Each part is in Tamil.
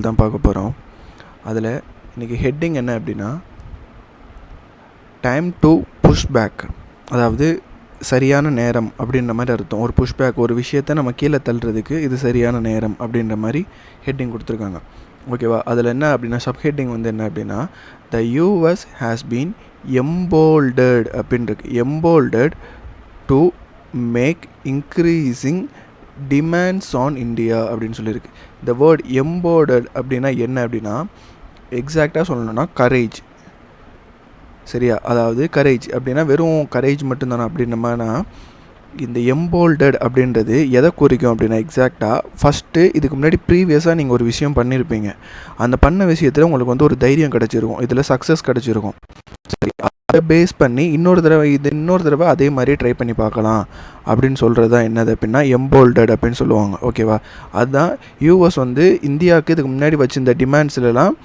தான் பார்க்க போகிறோம். அதில் இன்றைக்கி ஹெட்டிங் என்ன அப்படின்னா, டைம் டு புஷ் பேக், அதாவது சரியான நேரம் அப்படின்ற மாதிரி அர்த்தம். ஒரு புஷ் பேக், ஒரு விஷயத்தை நம்ம கீழே தள்ளுறதுக்கு இது சரியான நேரம் அப்படின்ற மாதிரி ஹெட்டிங் கொடுத்துருக்காங்க. ஓகேவா? அதில் என்ன அப்படின்னா, சப் ஹெட்டிங் வந்து என்ன அப்படின்னா, the US has been emboldened அப்படின்னு இருக்கு. Emboldened to make increasing demands on India அப்படின்னு சொல்லியிருக்கு. இந்த வேர்ட் எம்போல்டட் அப்படின்னா என்ன அப்படின்னா, எக்ஸாக்டாக சொல்லணும்னா கரேஜ். சரியா? அதாவது கரேஜ் அப்படின்னா வெறும் கரேஜ் மட்டும்தானே அப்படின்னமானா, இந்த எம்போல்டட் அப்படின்றது எதை குறிக்கும் அப்படின்னா, எக்ஸாக்டாக ஃபஸ்ட்டு இதுக்கு முன்னாடி ப்ரீவியஸாக நீங்கள் ஒரு விஷயம் பண்ணியிருப்பீங்க. அந்த பண்ண விஷயத்தில் உங்களுக்கு வந்து ஒரு தைரியம் கிடச்சிருக்கும், இதில் சக்ஸஸ் கிடச்சிருக்கும். சரி, அதை பேஸ் பண்ணி இன்னொரு தடவை அதே மாதிரி ட்ரை பண்ணி பார்க்கலாம் அப்படின்னு சொல்கிறது தான் என்னது அப்படின்னா எம்போல்டட் அப்படின்னு சொல்லுவாங்க. ஓகேவா? அதுதான் யூஎஸ் வந்து இந்தியாவுக்கு இதுக்கு முன்னாடி வச்சிருந்த டிமாண்ட்ஸ்லாம்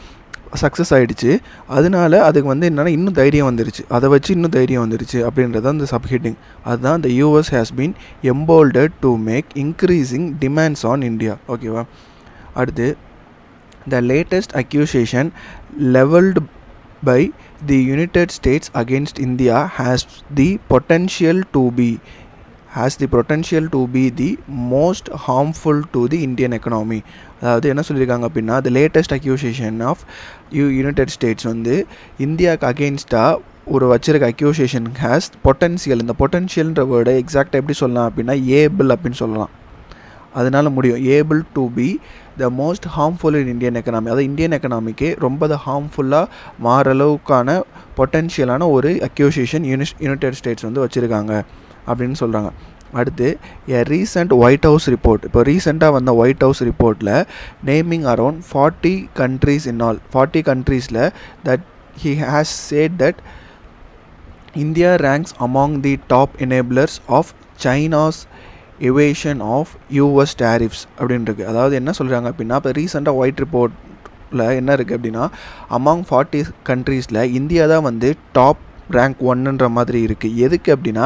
சக்ஸஸ் ஆகிடுச்சு. அதனால அதுக்கு வந்து என்னென்னா இன்னும் தைரியம் வந்துருச்சு, அதை வச்சு இன்னும் தைரியம் வந்துருச்சு அப்படின்றது தான் இந்த சப்ஹெட்டிங். அதுதான் இந்த US has been emboldened to make increasing demands on India. ஓகேவா? அடுத்து, the latest accusation levelled by the United States against India has the potential to be the most harmful to the Indian economy. அதாவது என்ன சொல்லியிருக்காங்க அப்படின்னா, the latest accusation of United States வந்து இந்தியாவுக்கு அகெயின்ஸ்டாக ஒரு வச்சிருக்க அக்யூசேஷன் ஹேஸ் பொட்டன்ஷியல். இந்த பொட்டன்ஷியல்ன்ற வேர்டை எக்ஸாக்டாக எப்படி சொல்லலாம் அப்படின்னா ஏபிள் அப்படின்னு சொல்லலாம். அதனால் முடியும் able to be the most harmful in Indian economy. அதாவது இந்தியன் எக்கனாமிக்கு ரொம்ப ஹார்ம்ஃபுல்லாக மாற அளவுக்கான பொட்டன்ஷியலான ஒரு அக்யூசேஷன் யுனைடெட் ஸ்டேட்ஸ் வந்து வச்சுருக்காங்க அப்படின்னு சொல்கிறாங்க. அடுத்து, a recent White House report, இப்போ ரீசெண்டாக வந்த ஒயிட் ஹவுஸ் ரிப்போர்ட்டில் naming around 40 countries in all, 40 கண்ட்ரீஸில் that he has said that India ranks among the top enablers of China's evasion of US tariffs அப்படின்னு இருக்குது. அதாவது என்ன சொல்கிறாங்க அப்படின்னா, இப்போ ரீசெண்டாக ஒயிட் ரிப்போர்ட்டில் என்ன இருக்குது அப்படின்னா, அமாங் 40 கண்ட்ரீஸில் இந்தியா தான் வந்து டாப் ரேங்க் 1ன்ற மாதிரி இருக்குது. எதுக்கு அப்படின்னா,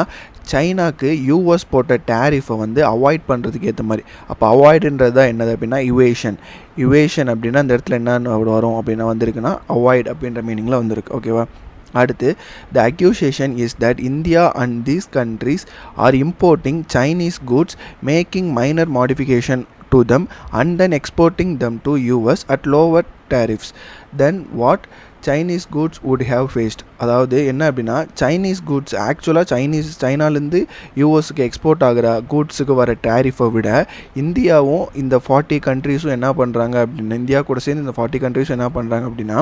சைனாக்கு யூஎஸ் போட்ட டேரிஃபை வந்து அவாய்ட் பண்ணுறதுக்கு ஏற்ற மாதிரி. அப்போ அவாய்டுன்றது தான் என்னது அப்படின்னா யுவேஷன் அப்படின்னா அந்த இடத்துல என்ன வரும் அப்படின்னா வந்திருக்குன்னா அவாய்ட் அப்படின்ற மீனிங்கில் வந்திருக்கு. ஓகேவா? அடுத்து, the accusation is that India and these countries are importing Chinese goods, making minor modification to them and then exporting them to US at lower tariffs than what Chinese goods would have faced. அதாவது என்ன அப்படின்னா, சைனீஸ் குட்ஸ் ஆக்சுவலாக சைனாலேருந்து யூஎஸ்க்கு எக்ஸ்போர்ட் ஆகிற கூட்ஸுக்கு வர டேரிஃபை விட இந்தியாவும் இந்த 40 கண்ட்ரீஸும் என்ன பண்ணுறாங்க அப்படின்னா, இந்தியா கூட சேர்ந்து இந்த 40 கண்ட்ரீஸும் என்ன பண்ணுறாங்க அப்படின்னா,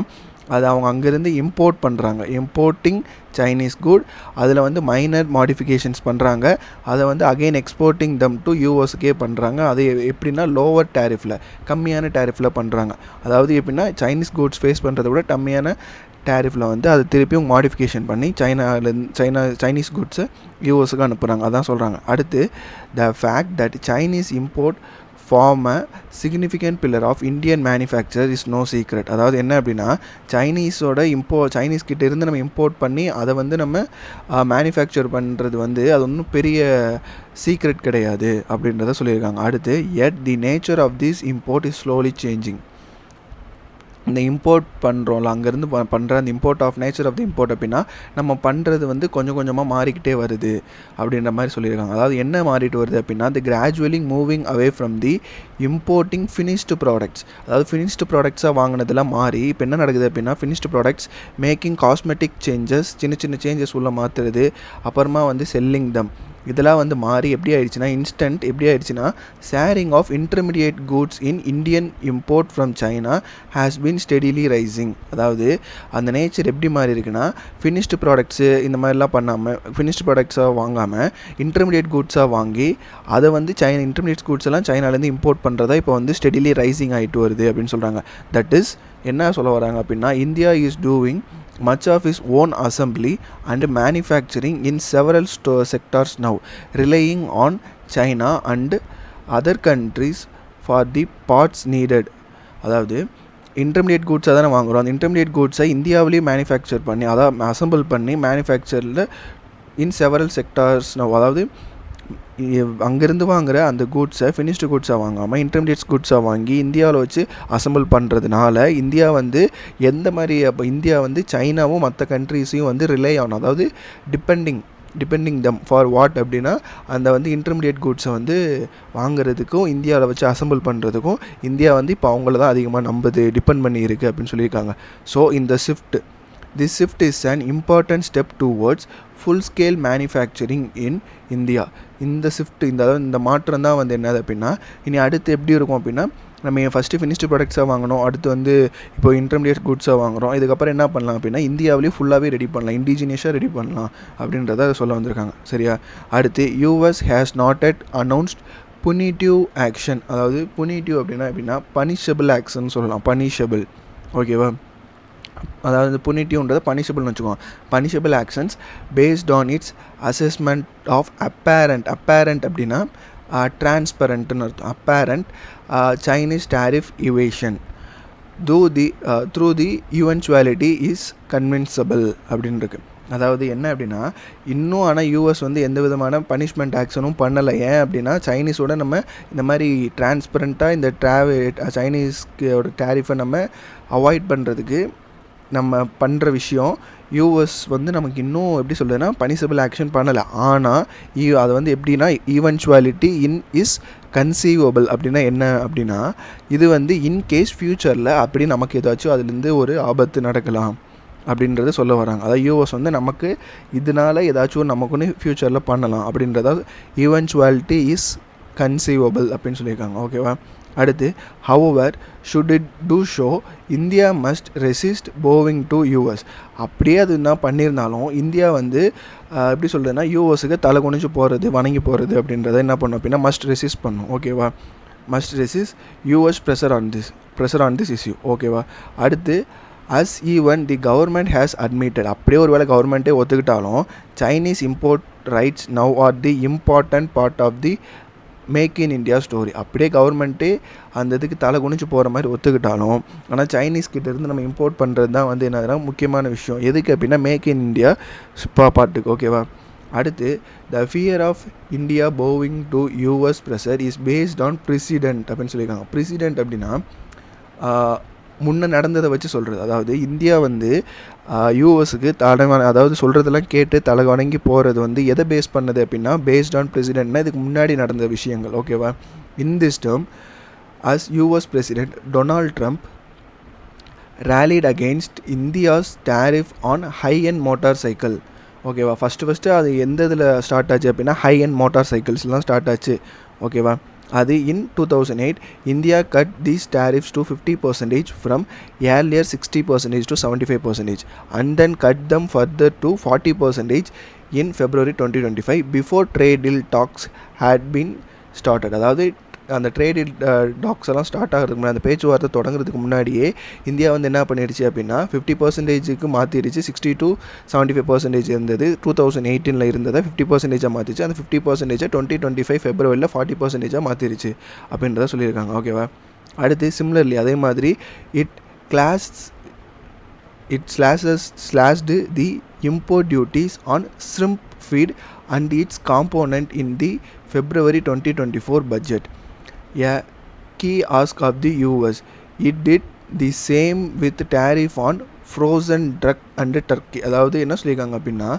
அது அவங்க அங்கேருந்து இம்போர்ட் பண்ணுறாங்க. இம்போர்ட்டிங் சைனீஸ் குட், அதில் வந்து மைனர் மாடிஃபிகேஷன்ஸ் பண்ணுறாங்க. அதை வந்து அகெயின் எக்ஸ்போர்ட்டிங் தம் டு யூஎஸ்க்கே பண்ணுறாங்க. அது எப்படின்னா லோவர் டேரிஃபில், கம்மியான டேரிஃபில் பண்ணுறாங்க. அதாவது எப்படின்னா சைனீஸ் குட்ஸ் ஃபேஸ் பண்ணுறத விட கம்மியான டேரிஃபில் வந்து அது திருப்பியும் மாடிஃபிகேஷன் பண்ணி சைனீஸ் குட்ஸை யூஎஸ்க்கு அனுப்புகிறாங்க. அதான் சொல்கிறாங்க. அடுத்து, the fact that Chinese import form a significant pillar of Indian manufacture is no secret. அதாவது என்ன அப்படின்னா, சைனீஸ் கிட்ட இருந்து நம்ம இம்போர்ட் பண்ணி அதை வந்து நம்ம மேனுஃபேக்சர் பண்ணுறது வந்து அது ஒன்றும் பெரிய சீக்ரெட் கிடையாது அப்படின்றத சொல்லியிருக்காங்க. அடுத்து, yet the nature of this import is slowly changing. இந்த இம்போர்ட் பண்ணுறோம்ல, அங்கேருந்து பண்ணுற அந்த import of nature of the import அப்படின்னா நம்ம பண்ணுறது வந்து கொஞ்சம் கொஞ்சமாக மாறிக்கிட்டே வருது அப்படின்ற மாதிரி சொல்லியிருக்காங்க. அதாவது என்ன மாறிட்டு வருது அப்படின்னா, the gradually moving away from the importing finished products. அதாவது ஃபினிஷ்டு ப்ராடக்ட்ஸாக வாங்கினதெல்லாம் மாறி இப்போ என்ன நடக்குது அப்படின்னா, finished products making cosmetic changes, சின்ன சேஞ்சஸ் உள்ள மாற்றுறது, அப்புறமா வந்து செல்லிங் தம், இதெல்லாம் வந்து மாறி எப்படி ஆயிடுச்சுன்னா இன்ஸ்டன்ட் எப்படி ஆயிடுச்சுன்னா sharing of intermediate goods in Indian import from China has been steadily rising. அதாவது அந்த நேச்சர் எப்படி மாறி இருக்குன்னா, ஃபினிஷ்டு ப்ராடக்ட்ஸு இந்த மாதிரிலாம் பண்ணாமல் ஃபினிஷ்டு ப்ராடக்ட்ஸாக வாங்காமல் இன்டர்மீடியேட் கூட்ஸாக வாங்கி அதை வந்து இன்டர்மீடியேட் கூட்ஸ் எல்லாம் சைனாலேருந்து இம்போர்ட் பண்ணுறதா இப்போ வந்து ஸ்டெடிலி ரைசிங் ஆகிட்டு வருது அப்படின்னு சொல்கிறாங்க. தட் இஸ் என்ன சொல்ல வராங்க அப்படின்னா, India is doing much of its own assembly and manufacturing in several sectors now, relying on China and other countries for the parts needed. அதாவது இன்டர்மீடியேட் கூட்ஸை தானே வாங்குகிறோம், அந்த இன்டர்மீடியேட் கூட்ஸை இந்தியாவிலேயே மேனுஃபேக்சர் பண்ணி அதாவது அசம்பிள் பண்ணி மேனுஃபேக்சரில் இன் செவரல் செக்டார்ஸ் நவ், அதாவது அங்கேருந்து வாங்குகிற அந்த கூட்ஸை ஃபினிஷ்டு கூட்ஸாக வாங்காமல் இன்டர்மீடியட்ஸ் கூட்ஸாக வாங்கி இந்தியாவில் வச்சு அசம்பிள் பண்ணுறதுனால இந்தியா வந்து எந்த மாதிரி அப்போ இந்தியா வந்து சைனாவும் மற்ற கண்ட்ரீஸையும் வந்து ரிலே ஆகணும், அதாவது டிபெண்டிங் தம் ஃபார் வாட் அப்படின்னா அந்த வந்து இன்டர்மீடியட் கூட்ஸை வந்து வாங்குறதுக்கும் இந்தியாவில் வச்சு அசம்பிள் பண்ணுறதுக்கும் இந்தியா வந்து இப்போ அவங்கள தான் அதிகமாக நம்புது, டிபெண்ட் பண்ணி இருக்குது அப்படின்னு சொல்லியிருக்காங்க. ஸோ இந்த this shift is an important step towards full scale manufacturing in India. இந்த ஷிஃப்ட் இந்த மாற்றம் தான் வந்து என்னது அப்படின்னா இனி அடுத்து எப்படி இருக்கும் அப்படின்னா நம்ம ஃபஸ்ட்டு ஃபினிஷ்டு ப்ராடக்ட்ஸாக வாங்கணும், அடுத்து வந்து இப்போ இன்டர்மீடியட் கூட்ஸாக வாங்குகிறோம், இதுக்கப்புறம் என்ன பண்ணலாம் அப்படின்னா இந்தியாவிலேயே ஃபுல்லாகவே ரெடி பண்ணலாம், இண்டிஜினியஸாக ரெடி பண்ணலாம் அப்படின்றத சொல்ல வந்திருக்காங்க. சரியா? அடுத்து US has not yet announced punitive action. அதாவது புனிட்டிவ் அப்படின்னா பனிஷபிள் ஆக்ஷன் சொல்லலாம், பனிஷபிள். ஓகேவா? அதாவது புனிட்டிவ்ன்றதை பனிஷபிள்னு வச்சுக்கோங்க. Punishable actions based on its assessment of apparent அப்படின்னா டிரான்ஸ்பரண்ட்னு அர்த்தம். Apparent Chinese tariff evasion through the eventuality is convincible அப்படின்னு இருக்கு. அதாவது என்ன அப்படின்னா இன்னும் ஆனால் யூஎஸ் வந்து எந்த விதமான பனிஷ்மெண்ட் ஆக்ஷனும் பண்ணலை. ஏன் அப்படின்னா சைனீஸோட நம்ம இந்த மாதிரி டிரான்ஸ்பரண்ட்டாக இந்த சைனீஸ்கோட டேரிஃபை நம்ம அவாய்ட் பண்ணுறதுக்கு நம்ம பண்ணுற விஷயம் யூஎஸ் வந்து நமக்கு இன்னும் எப்படி சொல்கிறதுனா பனிஷபிள் ஆக்ஷன் பண்ணலை. ஆனால் அது வந்து எப்படின்னா ஈவென்ச்சுவாலிட்டி இஸ் கன்சீவபிள் அப்படின்னா என்ன அப்படின்னா இது வந்து இன்கேஸ் ஃப்யூச்சரில் அப்படி நமக்கு ஏதாச்சும் அதுலேருந்து ஒரு ஆபத்து நடக்கலாம் அப்படின்றத சொல்ல வராங்க. அதாவது யூஎஸ் வந்து நமக்கு இதனால் ஏதாச்சும் நமக்குன்னு ஃப்யூச்சரில் பண்ணலாம் அப்படின்றத ஈவென்ச்சுவாலிட்டி இஸ் கன்சீவபிள் அப்படின்னு சொல்லியிருக்காங்க. ஓகேவா? அடுத்து however should it to show India must resist bowing to US. அப்படியே அது என்ன பண்ணியிருந்தாலும் இந்தியா வந்து எப்படி சொல்கிறதுனா யூஎஸுக்கு தலை குனிஞ்சு போகிறது, வணங்கி போகிறது அப்படின்றத என்ன பண்ணும் அப்படின்னா மஸ்ட் ரெசிஸ்ட் பண்ணும். ஓகேவா? Must resist US pressure on this issue. ஓகேவா? அடுத்து as even the government has admitted. அப்படியே ஒரு வேளை கவர்மெண்ட்டே ஒத்துக்கிட்டாலும் Chinese import rights now are the important part of the make in India story. அப்படியே கவர்மெண்ட்டே அந்த இதுக்கு தலை குனிச்சு போகிற மாதிரி ஒத்துக்கிட்டாலும் ஆனால் சைனீஸ்கிட்டேருந்து நம்ம இம்போர்ட் பண்ணுறது தான் வந்து என்னதுன்னா முக்கியமான விஷயம். எதுக்கு அப்படின்னா மேக் இன் இந்தியா பாட்டுக்கு. ஓகேவா? அடுத்து the fear of India bowing to US pressure is based on president அப்படின்னு சொல்லியிருக்காங்க. ப்ரெசிடென்ட் அப்படின்னா முன்னே நடந்ததை வச்சு சொல்கிறது. அதாவது இந்தியா வந்து யூஎஸுக்கு அதாவது சொல்கிறதெல்லாம் கேட்டு தலை வணங்கி போகிறது வந்து எதை பேஸ் பண்ணது அப்படின்னா பேஸ்ட் ஆன் பிரசிடென்ட்னா இதுக்கு முன்னாடி நடந்த விஷயங்கள். ஓகேவா? In this term as US president Donald Trump railed against India's tariff on high and motorcycle. ஓகேவா? ஃபஸ்ட்டு அது எந்த இதில் ஸ்டார்ட் ஆச்சு அப்படின்னா ஹை அண்ட் மோட்டார் சைக்கிள்ஸ்லாம் ஸ்டார்ட் ஆச்சு. ஓகேவா? அது in 2008 India cut these tariffs to 50% from earlier 60% to 75% and then cut them further to 40% in February 2025 before trade deal talks had been started. அதாவது அந்த ட்ரேட் டாக்ஸ் எல்லாம் ஸ்டார்ட் ஆகிறதுக்கு முன்னாடி அந்த பேச்சுவார்த்தை தொடங்குறதுக்கு முன்னாடியே இந்தியா வந்து என்ன பண்ணிடுச்சு அப்படின்னா 50% மாற்றிடுச்சு. 60 to 75% இருந்தது 2018 இருந்ததை 50% மாற்றிச்சு. அந்த 50% 2025 ஃபெப்ரவரியில் 40% மாற்றிடுச்சு அப்படின்றத சொல்லியிருக்காங்க. ஓகேவா? அடுத்து சிமிலர்லி அதே மாதிரி slashed the import duties on shrimp feed and its component in the February 2024 budget. A key ask of the US. It did the same with tariff on frozen duck and turkey. அதாவது என்ன சொல்லியிருக்காங்க அப்படின்னா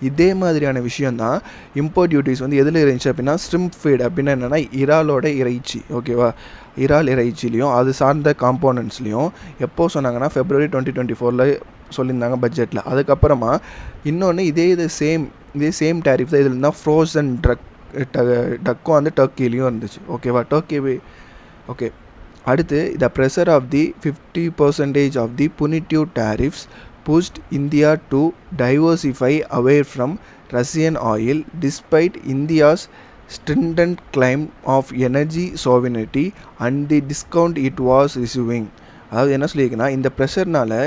இதே மாதிரியான விஷயந்தான் இம்போர்ட் டியூட்டிஸ் வந்து எதில் இருந்துச்சு அப்படின்னா ஷ்ரிம்ப் ஃபீட் அப்படின்னா என்னென்னா இறாலோட இறைச்சி. ஓகேவா? இறால் இறைச்சிலையும் அது சார்ந்த காம்போனன்ட்ஸ்லையும் எப்போ சொன்னாங்கன்னா February 2024 சொல்லியிருந்தாங்க பட்ஜெட்டில். அதுக்கப்புறமா இன்னொன்று இதே சேம் டேரிஃப் தான் இதில் இருந்தால் ஃப்ரோசன் டக்கும் வந்து டர்க்கிலையும் இருந்துச்சு. ஓகேவா? ஓகே. அடுத்து the pressure of the 50% of the punitive tariffs pushed India to diversify away from Russian oil despite India's stringent claim of energy sovereignty and the discount it was receiving. அதாவது என்ன சொல்லியிருக்குன்னா இந்த ப்ரெஷர்னால்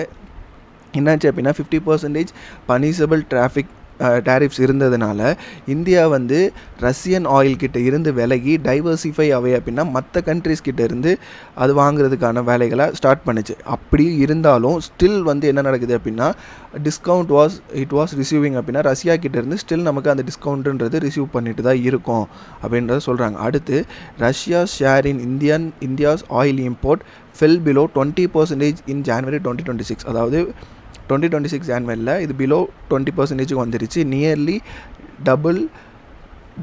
என்னாச்சு அப்படின்னா 50% பனிஷபிள் டேரிஃப்ஸ் இருந்ததுனால இந்தியா வந்து ரஷ்யன் ஆயில் கிட்ட இருந்து விலகி டைவர்சிஃபை அவே அப்படின்னா மற்ற கண்ட்ரிஸ் கிட்ட இருந்து அது வாங்குறதுக்கான வேலைகளை ஸ்டார்ட் பண்ணுச்சு. அப்படி இருந்தாலும் ஸ்டில் வந்து என்ன நடக்குது அப்படின்னா டிஸ்கவுண்ட் வாஸ் ரிசீவிங் அப்படின்னா ரஷ்யா கிட்ட இருந்து ஸ்டில் நமக்கு அந்த டிஸ்கவுண்ட்டுன்றது ரிசீவ் பண்ணிட்டு தான் இருக்கும் அப்படின்றத சொல்கிறாங்க. அடுத்து Russia share in India's oil import fell below 20% in January 2026. அதாவது 2026 ஜான்வரியில் இது பிலோ 20% வந்துருச்சு. Nearly double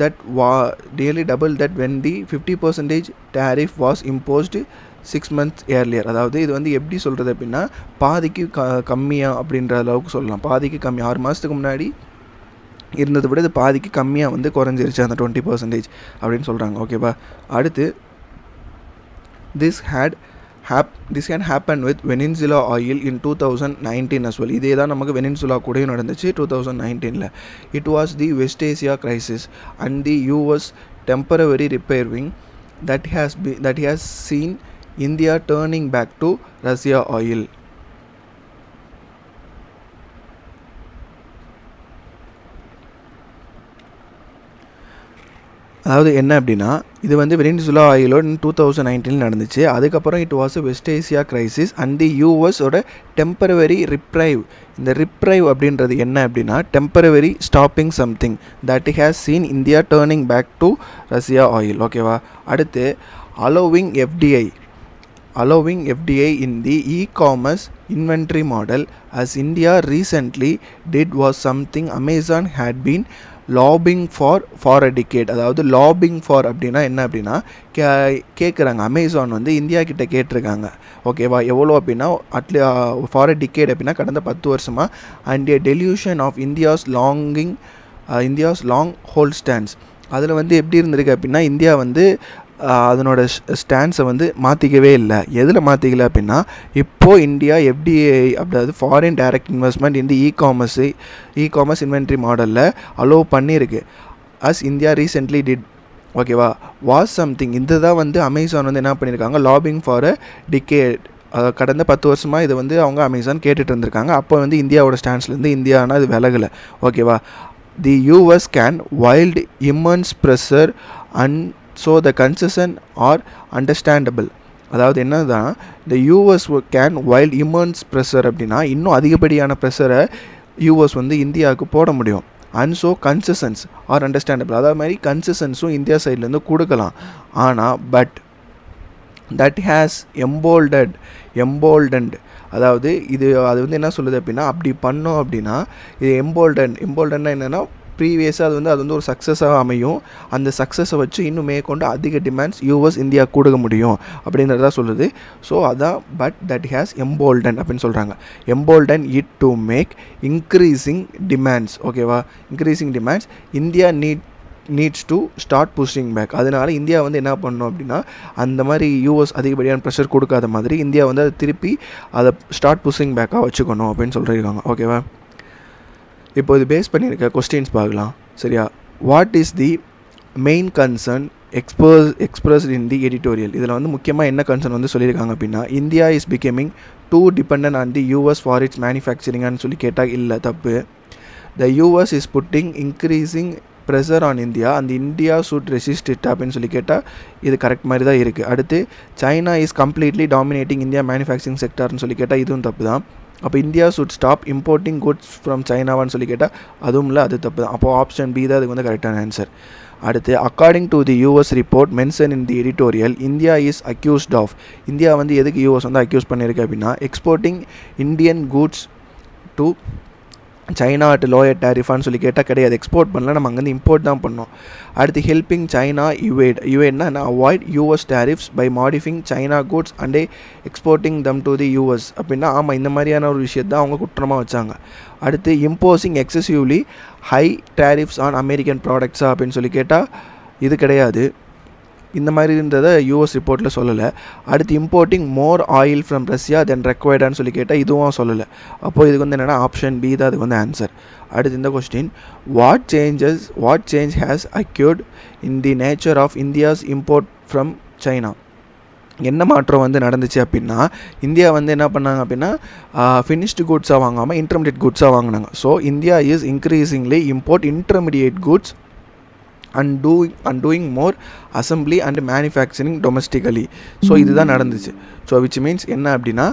that when the 50% tariff was imposed 6 months earlier. அதாவது இது வந்து எப்படி சொல்கிறது அப்படின்னா பாதிக்கு கம்மியாக அப்படின்ற அளவுக்கு சொல்லலாம். பாதிக்கு கம்மி 6 மாதத்துக்கு முன்னாடி இருந்ததை விட இது பாதிக்கு கம்மியாக வந்து குறைஞ்சிருச்சு அந்த 20% அப்படின்னு சொல்கிறாங்க. ஓகேவா. அடுத்து this can happen with Venezuela oil in 2019 as well. இதே தான் நமக்கு வெனின்சுலா கூடயும் நடந்துச்சு 2019. It was the West Asia crisis and the US temporary repairing that has seen India turning back to Russia oil. அதாவது என்ன அப்படின்னா இது வந்து வெனின்சுலா ஆயிலோட 2019 நடந்துச்சு. அதுக்கப்புறம் it was West Asia crisis and the யூஎஸோட டெம்பரவரி ரிப்ரைவ். இந்த ரிப்ரைவ் அப்படின்றது என்ன அப்படின்னா temporary stopping something that has seen India turning back to Russia oil. ஓகேவா. அடுத்து allowing FDI in the e-commerce inventory model as India recently did was something Amazon had been lobbying for a decade. அதாவது lobbying for அப்படின்னா என்ன அப்படின்னா கேட்குறாங்க. அமேசான் வந்து இந்தியா கிட்ட கேட்டிருக்காங்க. ஓகேவா. எவ்வளோ அப்படின்னா ஃபார் அ டிகேட் அப்படின்னா கடந்த 10 வருஷமாக. And a delusion of India's long hold stance. அதில் வந்து எப்படி இருந்திருக்கு அப்படின்னா இந்தியா வந்து அதனோட ஸ்டான்ஸை வந்து மாற்றிக்கவே இல்லை. எதில் மாற்றிக்கல அப்படின்னா இப்போது இந்தியா FDI அதாவது ஃபாரின் டைரக்ட் இன்வெஸ்ட்மெண்ட் இந்த இகாமர்ஸ் இன்வென்ட்ரி மாடலில் அலோவ் பண்ணியிருக்கு. As India recently did. ஓகேவா. வாஸ் சம்திங் இந்த தான் வந்து அமேசான் வந்து என்ன பண்ணியிருக்காங்க லாபிங் ஃபார் அ டிகேட். கடந்த 10 வருஷமாக இதை வந்து அவங்க அமேசான் கேட்டுட்டு இருந்திருக்காங்க. அப்போ வந்து இந்தியாவோட ஸ்டான்ஸ்லேருந்து இந்தியானா அது விலகலை. ஓகேவா. தி US can wield immense pressure and so the concession are understandable. அதாவது என்னதான் இந்த US can wield immense pressure அப்படின்னா இன்னும் அதிகப்படியான ப்ரெஷரை US வந்து இந்தியாவுக்கு போட முடியும். And so concessions are understandable. அதாவது மாதிரி கன்செஷன்ஸும் இந்தியா சைட்லேருந்து கொடுக்கலாம். ஆனால் பட் தட் ஹேஸ் எம்போல்டன்ட் அதாவது அது வந்து என்ன சொல்லுது அப்படின்னா அப்படி பண்ணோம் அப்படின்னா இது எம்போல்டன்னா என்னென்னா ப்ரீவியஸாக அது வந்து ஒரு சக்ஸஸாக அமையும். அந்த சக்ஸஸை வச்சு இன்னும் மேற்கொண்டு அதிக டிமாண்ட்ஸ் US இந்தியா கொடுக்க முடியும் அப்படின்றத சொல்லுது. ஸோ அதான் பட் தட் ஹேஸ் எம்போல்டன் அப்படின்னு சொல்கிறாங்க. Embolden it to make increasing demands. ஓகேவா. Increasing demands India needs to start pushing back. அதனால் இந்தியா வந்து என்ன பண்ணணும் அப்படின்னா அந்த மாதிரி US அதிகப்படியான ப்ரெஷர் கொடுக்காத மாதிரி இந்தியா வந்து அதை திருப்பி அதை ஸ்டார்ட் புஷிங் பேக்காக வச்சுக்கணும் அப்படின்னு சொல்லியிருக்காங்க. ஓகேவா. இப்போ இது பேஸ் பண்ணியிருக்க கொஸ்டின்ஸ் பார்க்கலாம். சரியா. What is the main concern expressed in the editorial. இதில் வந்து முக்கியமாக என்ன கன்சர்ன் வந்து சொல்லியிருக்காங்க அப்படின்னா India is becoming too dependent on the US for its மேனுஃபேக்சரிங்னு சொல்லி கேட்டால் இல்லை, தப்பு. The US is putting increasing pressure on India அந்த இந்தியா சுட் ரெசிஸ்ட் இட் அப்படின்னு சொல்லி கேட்டால் இது கரெக்ட் மாதிரி தான் இருக்குது. அடுத்து China is completely dominating India manufacturing செக்டார்னு சொல்லி கேட்டால் இதுவும் தப்பு தான். அப்போ India should stop importing goods from சைனாவான்னு சொல்லி கேட்டால் அதுவும் இல்லை, அது தப்பு தான். அப்போது ஆப்ஷன் பி தான் அதுக்கு வந்து கரெக்டான ஆன்சர். அடுத்து according to the US report mention in the editorial India is accused of. India வந்து எதுக்கு US வந்து அக்யூஸ் பண்ணியிருக்கு அப்படின்னா exporting Indian goods to China at lower டேரிஃபான்னு சொல்லி கேட்டால் கிடையாது. எக்ஸ்போர்ட் பண்ணல, நம்ம அங்கேருந்து இம்போர்ட் தான் பண்ணோம். அடுத்து ஹெல்பிங் சைனா யுவேட்னா avoid US tariffs by modifying China goods and exporting them to the US அப்படின்னா ஆமாம் இந்த மாதிரியான ஒரு விஷயத்தை அவங்க குற்றமாக வச்சாங்க. அடுத்து imposing excessively high tariffs on American ப்ராடக்ட்ஸா அப்படின்னு சொல்லி கேட்டால் இது கிடையாது. இந்த மாதிரி இருந்ததை US ரிப்போர்ட்டில் சொல்லலை. அடுத்து importing more oil from Russia then ரெக்வயர்டான்னு சொல்லி கேட்டால் இதுவும் சொல்லலை. அப்போது இதுக்கு வந்து என்னென்னா ஆப்ஷன் பி தான் அதுக்கு வந்து ஆன்சர். அடுத்து இந்த question what change has occurred in the nature of India's import from China. என்ன மாற்றம் வந்து நடந்துச்சு அப்படின்னா, இந்தியா வந்து என்ன பண்ணாங்க அப்படின்னா, ஃபினிஷ்டு குட்ஸாக வாங்காமல் இன்டர்மீடியட் குட்ஸாக வாங்கினாங்க. So India is increasingly import intermediate goods and doing more assembly and manufacturing domestically. So இதுதான் நடந்துச்சு. ஸோ விச் மீன்ஸ் என்ன அப்படின்னா,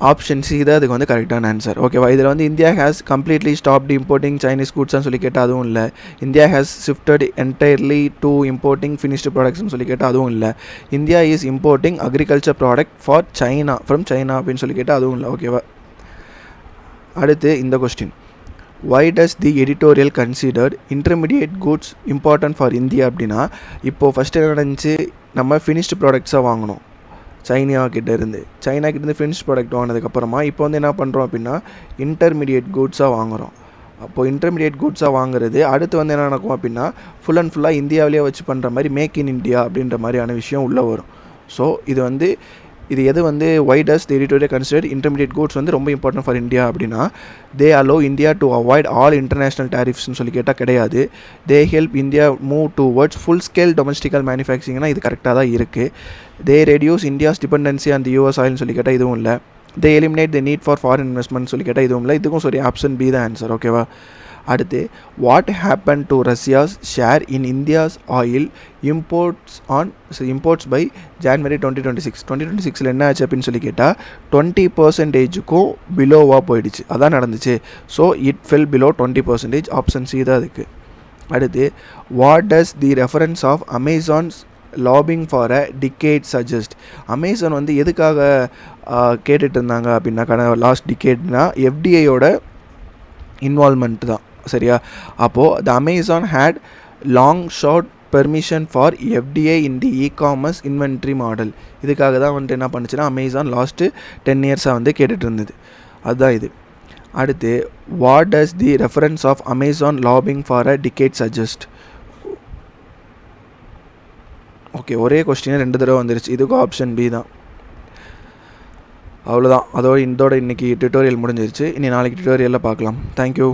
ஆப்ஷன் சி தான் அதுக்கு வந்து கரெக்டான ஆன்சர். ஓகேவா? இதில் வந்து India has completely stopped importing Chinese குட்ஸ்னு சொல்லி கேட்டால் அதுவும் இல்லை. India has shifted entirely to importing finished ப்ராடக்ட்ஸ்னு சொல்லி கேட்டால் அதுவும் இல்லை. India is importing agriculture product from China அப்படின்னு சொல்லி கேட்டால் அதுவும் இல்லை. ஓகேவா? அடுத்து இந்த question, why does the editorial considered intermediate goods important for India அப்படின்னா, இப்போது ஃபஸ்ட்டு என்ன நடந்துச்சு, நம்ம ஃபினிஷ்டு ப்ராடக்ட்ஸாக வாங்கணும் சைனா கிட்டேருந்து ஃபினிஷ் ப்ராடக்ட் வாங்கினதுக்கப்புறமா இப்போ வந்து என்ன பண்ணுறோம் அப்படின்னா இன்டர்மீடியட் குட்ஸாக வாங்குகிறோம். அப்போது இன்டர்மீடியட் குட்ஸாக வாங்குறது அடுத்து வந்து என்ன நடக்கும் அப்படின்னா ஃபுல் அண்ட் ஃபுல்லாக இந்தியாவிலேயே வச்சு பண்ணுற மாதிரி மேக் இன் இந்தியா அப்படின்ற மாதிரியான விஷயம் உள்ளே வரும். ஸோ இது எது வந்து why does the editorial consider intermediate goods வந்து ரொம்ப இம்பார்ட்டன்ட் ஃபார் இந்தியா அப்படின்னா, they allow India to avoid all international tariffsன்னு சொல்லி கேட்டால் கிடையாது. they help India move towards full scale domestical manufacturingனா இது கரெக்டாக தான் இருக்குது. they reduce India's dependency on the US oilன்னு சொல்லி கேட்டால் இதுவும் இல்லை. they eliminate the need for foreign investment சொல்லி கேட்டால் இதுவும் இல்லை. இதுக்கும் சரி, ஆப்ஷன் பி தான் ஆன்சர். ஓகேவா? அடுத்து, what happen to Russia's share in India's oil imports by January 2026 என்ன ஆச்சு அப்படின்னு சொல்லி கேட்டால் 20%க்கும் பிலோவாக போயிடுச்சு. அதான் நடந்துச்சு. So it fell below 20%. Option C தான் அதுக்கு. அடுத்து, what does the reference of Amazon's lobbying for a decade suggest? Amazon வந்து எதுக்காக கேட்டுட்டு இருந்தாங்க அப்படின்னா லாஸ்ட் டிகேட்னா எஃப்டிஐயோட இன்வால்மெண்ட் தான். சரியா? அப்போது the Amazon had long short permission for FDI in the e-commerce inventory model. இதுக்காக தான் வந்துட்டு என்ன பண்ணுச்சுன்னா அமேசான் லாஸ்ட்டு 10 இயர்ஸாக வந்து கேட்டுட்டு இருந்தது. அதுதான் இது. அடுத்து, what does the reference of Amazon lobbying for a decade suggest? Okay, ஒரே கொஸ்டின் 2 தடவை வந்துருச்சு. இதுக்கும் ஆப்ஷன் பி தான். அவ்வளோதான். இதோட இன்றைக்கி டியூட்டோரியல் முடிஞ்சிருச்சு. இனி நாளைக்கு டியூட்டோரியலில் பார்க்கலாம். தேங்க்யூ.